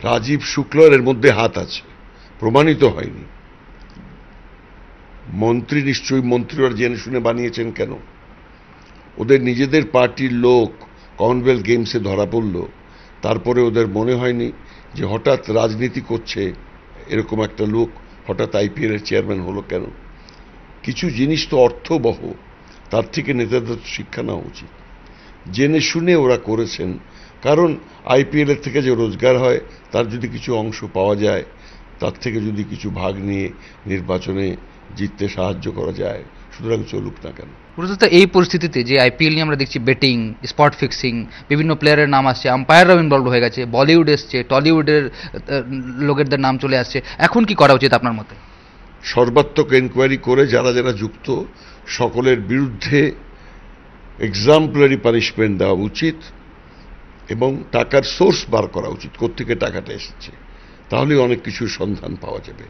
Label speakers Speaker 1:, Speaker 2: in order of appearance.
Speaker 1: রাজীব শুক্লার এর মধ্যে হাত আছে, প্রমাণিত হয়নি। মন্ত্রী নিশ্চয়ই মন্ত্রীরা জেনে শুনে বানিয়েছেন কেন? ওদের নিজেদের পার্টির লোক কমনওয়েলথ গেমসে ধরা পড়ল, তারপরে ওদের মনে হয়নি যে হঠাৎ রাজনীতি করছে এরকম একটা লোক হঠাৎ আইপিএল এর চেয়ারম্যান হলো কেন? কিছু জিনিস তো অর্থবহ, তার থেকে নেতাদের শিক্ষা নেওয়া উচিত। জেনে শুনে ওরা করেছেন, কারণ আইপিএল এর থেকে যে রোজগার হয় তার যদি কিছু অংশ পাওয়া যায়, তার থেকে যদি কিছু ভাগ নিয়ে নির্বাচনে জিততে সাহায্য করা যায়, সুতরাং চলুক না কেন।
Speaker 2: এই পরিস্থিতিতে যে আইপিএল নিয়ে আমরা দেখছি বেটিং, স্পট ফিক্সিং, বিভিন্ন প্লেয়ারের নাম আসছে, আম্পায়াররাও ইনভলভ হয়ে গেছে, বলিউড এসছে, টলিউডের লোকেদের নাম চলে আসছে, এখন কি করা উচিত আপনার মতে?
Speaker 1: সর্বাত্মক এনকোয়ারি করে যারা যারা যুক্ত সকলের বিরুদ্ধে এক্সাম্পলারি পানিশমেন্ট দেওয়া উচিত এবং টাকার সোর্স বার করা উচিত, কোত্থেকে টাকাটা এসেছে, তাহলে অনেক কিছুর সন্ধান পাওয়া যাবে।